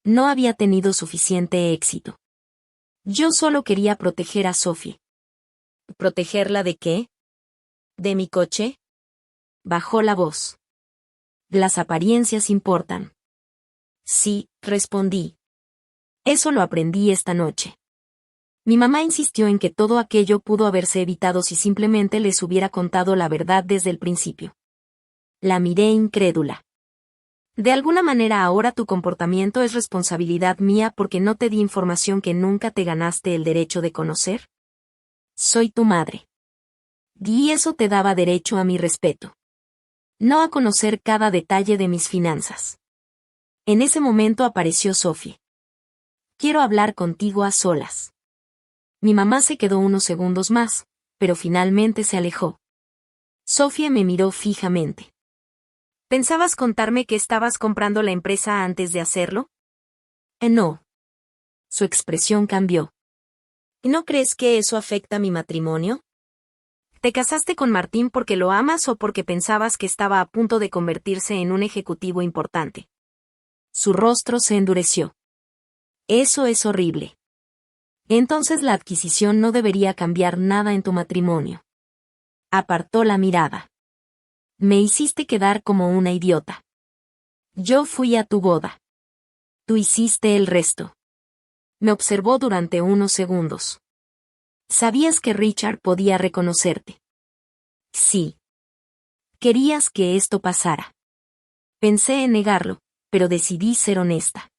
no había tenido suficiente éxito. Yo solo quería proteger a Sophie. ¿Protegerla de qué? ¿De mi coche? Bajó la voz. Las apariencias importan. Sí, respondí. Eso lo aprendí esta noche. Mi mamá insistió en que todo aquello pudo haberse evitado si simplemente les hubiera contado la verdad desde el principio. La miré incrédula. De alguna manera ahora tu comportamiento es responsabilidad mía porque no te di información que nunca te ganaste el derecho de conocer. Soy tu madre. Y eso te daba derecho a mi respeto. No a conocer cada detalle de mis finanzas. En ese momento apareció Sophie. Quiero hablar contigo a solas. Mi mamá se quedó unos segundos más, pero finalmente se alejó. Sophie me miró fijamente. ¿Pensabas contarme que estabas comprando la empresa antes de hacerlo? No. Su expresión cambió. ¿No crees que eso afecta mi matrimonio? ¿Te casaste con Martín porque lo amas o porque pensabas que estaba a punto de convertirse en un ejecutivo importante? Su rostro se endureció. Eso es horrible. Entonces la adquisición no debería cambiar nada en tu matrimonio. Apartó la mirada. Me hiciste quedar como una idiota. Yo fui a tu boda. Tú hiciste el resto. Me observó durante unos segundos. ¿Sabías que Richard podía reconocerte? Sí. Querías que esto pasara. Pensé en negarlo, pero decidí ser honesta.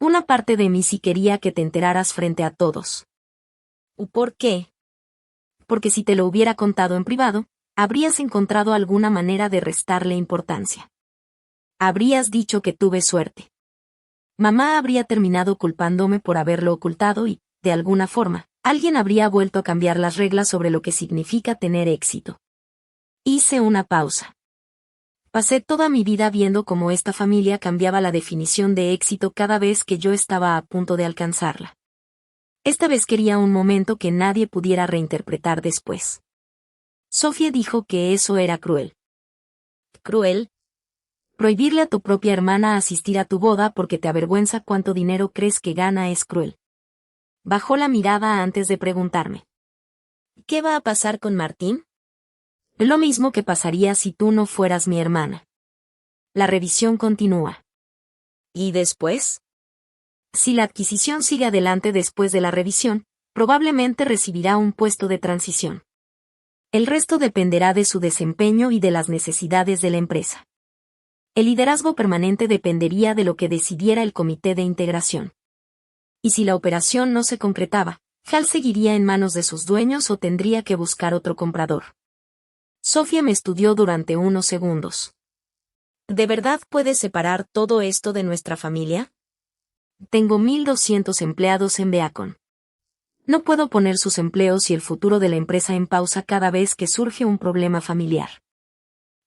Una parte de mí sí quería que te enteraras frente a todos. ¿Por qué? Porque si te lo hubiera contado en privado, habrías encontrado alguna manera de restarle importancia. Habrías dicho que tuve suerte. Mamá habría terminado culpándome por haberlo ocultado y, de alguna forma, alguien habría vuelto a cambiar las reglas sobre lo que significa tener éxito. Hice una pausa. Pasé toda mi vida viendo cómo esta familia cambiaba la definición de éxito cada vez que yo estaba a punto de alcanzarla. Esta vez quería un momento que nadie pudiera reinterpretar después. Sophie dijo que eso era cruel. ¿Cruel? Prohibirle a tu propia hermana asistir a tu boda porque te avergüenza cuánto dinero crees que gana es cruel. Bajó la mirada antes de preguntarme. ¿Qué va a pasar con Martín? Lo mismo que pasaría si tú no fueras mi hermana. La revisión continúa. ¿Y después? Si la adquisición sigue adelante después de la revisión, probablemente recibirá un puesto de transición. El resto dependerá de su desempeño y de las necesidades de la empresa. El liderazgo permanente dependería de lo que decidiera el comité de integración. Y si la operación no se concretaba, Hal seguiría en manos de sus dueños o tendría que buscar otro comprador. Sophie me estudió durante unos segundos. ¿De verdad puedes separar todo esto de nuestra familia? Tengo 1,200 empleados en Beacon. No puedo poner sus empleos y el futuro de la empresa en pausa cada vez que surge un problema familiar.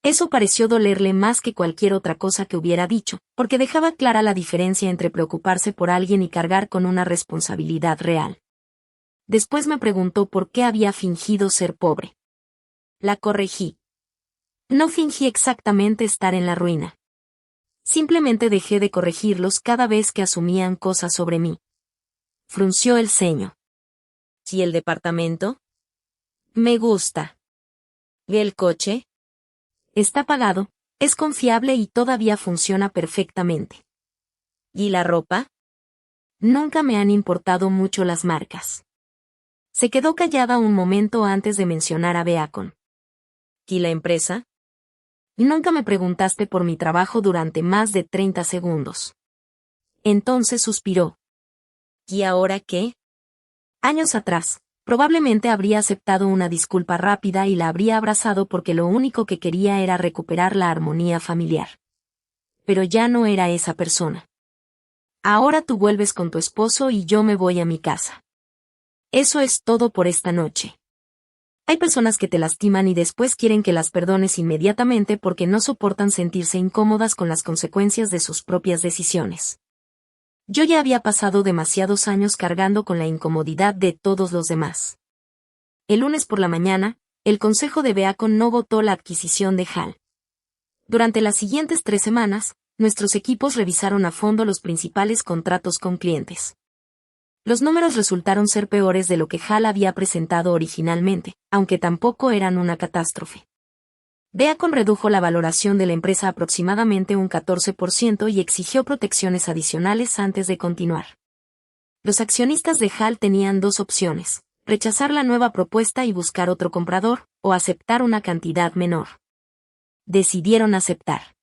Eso pareció dolerle más que cualquier otra cosa que hubiera dicho, porque dejaba clara la diferencia entre preocuparse por alguien y cargar con una responsabilidad real. Después me preguntó por qué había fingido ser pobre. La corregí. No fingí exactamente estar en la ruina. Simplemente dejé de corregirlos cada vez que asumían cosas sobre mí. Frunció el ceño. ¿Y el departamento? Me gusta. ¿Y el coche? Está pagado, Es confiable y todavía funciona perfectamente. ¿Y la ropa? Nunca me han importado mucho las marcas. Se quedó callada un momento antes de mencionar a Beacon. ¿Y la empresa? Nunca me preguntaste por mi trabajo durante más de 30 segundos. Entonces suspiró. ¿Y ahora qué? Años atrás, probablemente habría aceptado una disculpa rápida y la habría abrazado porque lo único que quería era recuperar la armonía familiar. Pero ya no era esa persona. Ahora tú vuelves con tu esposo y yo me voy a mi casa. Eso es todo por esta noche. Hay personas que te lastiman y después quieren que las perdones inmediatamente porque no soportan sentirse incómodas con las consecuencias de sus propias decisiones. Yo ya había pasado demasiados años cargando con la incomodidad de todos los demás. El lunes por la mañana, el consejo de Beacon no votó la adquisición de HAL. Durante las siguientes 3 semanas, nuestros equipos revisaron a fondo los principales contratos con clientes. Los números resultaron ser peores de lo que HAL había presentado originalmente, aunque tampoco eran una catástrofe. Beacon redujo la valoración de la empresa aproximadamente un 14% y exigió protecciones adicionales antes de continuar. Los accionistas de HAL tenían 2 opciones: rechazar la nueva propuesta y buscar otro comprador, o aceptar una cantidad menor. Decidieron aceptar.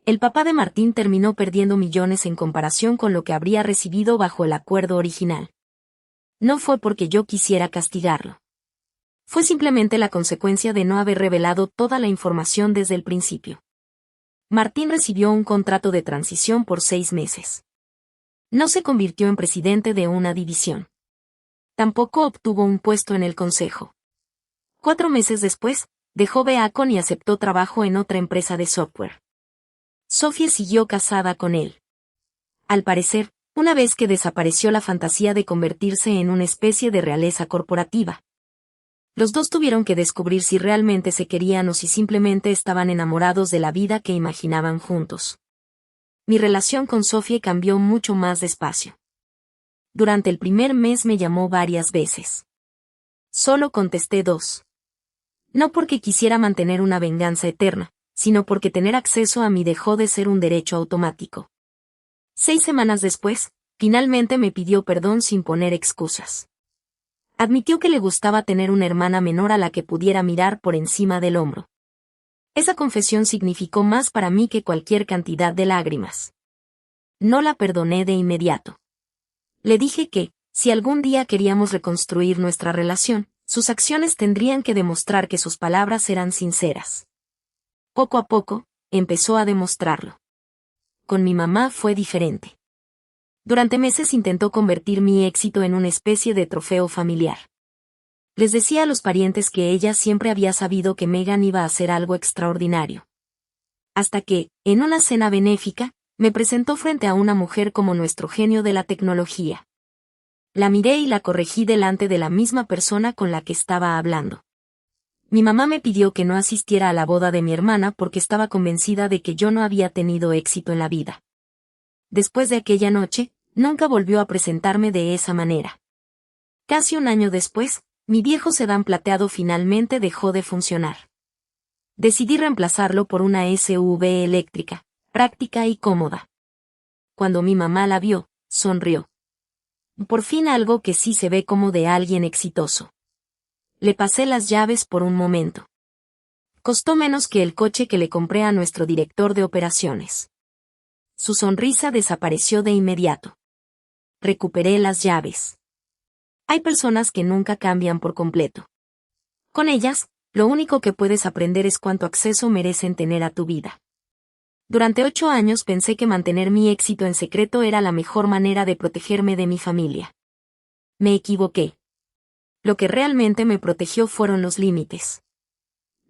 El papá de Martín terminó perdiendo millones en comparación con lo que habría recibido bajo el acuerdo original. No fue porque yo quisiera castigarlo. Fue simplemente la consecuencia de no haber revelado toda la información desde el principio. Martín recibió un contrato de transición por 6 meses. No se convirtió en presidente de una división. Tampoco obtuvo un puesto en el consejo. 4 meses después, dejó Beacon y aceptó trabajo en otra empresa de software. Sophie siguió casada con él. Al parecer, una vez que desapareció la fantasía de convertirse en una especie de realeza corporativa. Los dos tuvieron que descubrir si realmente se querían o si simplemente estaban enamorados de la vida que imaginaban juntos. Mi relación con Sophie cambió mucho más despacio. Durante el primer mes me llamó varias veces. Solo contesté 2. No porque quisiera mantener una venganza eterna, sino porque tener acceso a mí dejó de ser un derecho automático. 6 semanas después, finalmente me pidió perdón sin poner excusas. Admitió que le gustaba tener una hermana menor a la que pudiera mirar por encima del hombro. Esa confesión significó más para mí que cualquier cantidad de lágrimas. No la perdoné de inmediato. Le dije que, si algún día queríamos reconstruir nuestra relación, sus acciones tendrían que demostrar que sus palabras eran sinceras. Poco a poco, empezó a demostrarlo. Con mi mamá fue diferente. Durante meses intentó convertir mi éxito en una especie de trofeo familiar. Les decía a los parientes que ella siempre había sabido que Megan iba a hacer algo extraordinario. Hasta que, en una cena benéfica, me presentó frente a una mujer como nuestro genio de la tecnología. La miré y la corregí delante de la misma persona con la que estaba hablando. Mi mamá me pidió que no asistiera a la boda de mi hermana porque estaba convencida de que yo no había tenido éxito en la vida. Después de aquella noche, nunca volvió a presentarme de esa manera. Casi un año después, mi viejo sedán plateado finalmente dejó de funcionar. Decidí reemplazarlo por una SUV eléctrica, práctica y cómoda. Cuando mi mamá la vio, sonrió. Por fin algo que sí se ve como de alguien exitoso. Le pasé las llaves por un momento. Costó menos que el coche que le compré a nuestro director de operaciones. Su sonrisa desapareció de inmediato. Recuperé las llaves. Hay personas que nunca cambian por completo. Con ellas, lo único que puedes aprender es cuánto acceso merecen tener a tu vida. Durante 8 años pensé que mantener mi éxito en secreto era la mejor manera de protegerme de mi familia. Me equivoqué. Lo que realmente me protegió fueron los límites.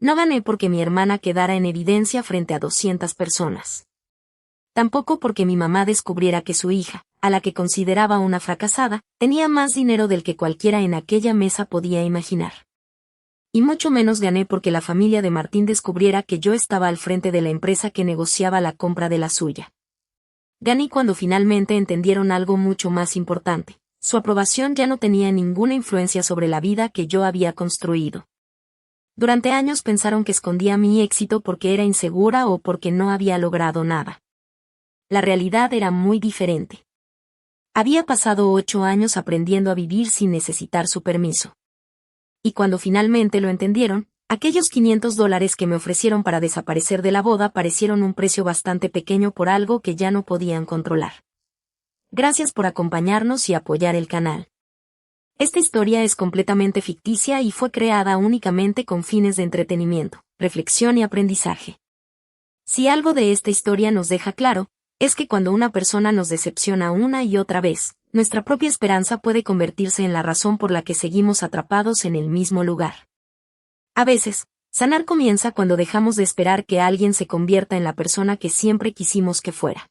No gané porque mi hermana quedara en evidencia frente a 200 personas. Tampoco porque mi mamá descubriera que su hija, a la que consideraba una fracasada, tenía más dinero del que cualquiera en aquella mesa podía imaginar. Y mucho menos gané porque la familia de Martín descubriera que yo estaba al frente de la empresa que negociaba la compra de la suya. Gané cuando finalmente entendieron algo mucho más importante. Su aprobación ya no tenía ninguna influencia sobre la vida que yo había construido. Durante años pensaron que escondía mi éxito porque era insegura o porque no había logrado nada. La realidad era muy diferente. Había pasado 8 años aprendiendo a vivir sin necesitar su permiso. Y cuando finalmente lo entendieron, aquellos $500 que me ofrecieron para desaparecer de la boda parecieron un precio bastante pequeño por algo que ya no podían controlar. Gracias por acompañarnos y apoyar el canal. Esta historia es completamente ficticia y fue creada únicamente con fines de entretenimiento, reflexión y aprendizaje. Si algo de esta historia nos deja claro, es que cuando una persona nos decepciona una y otra vez, nuestra propia esperanza puede convertirse en la razón por la que seguimos atrapados en el mismo lugar. A veces, sanar comienza cuando dejamos de esperar que alguien se convierta en la persona que siempre quisimos que fuera.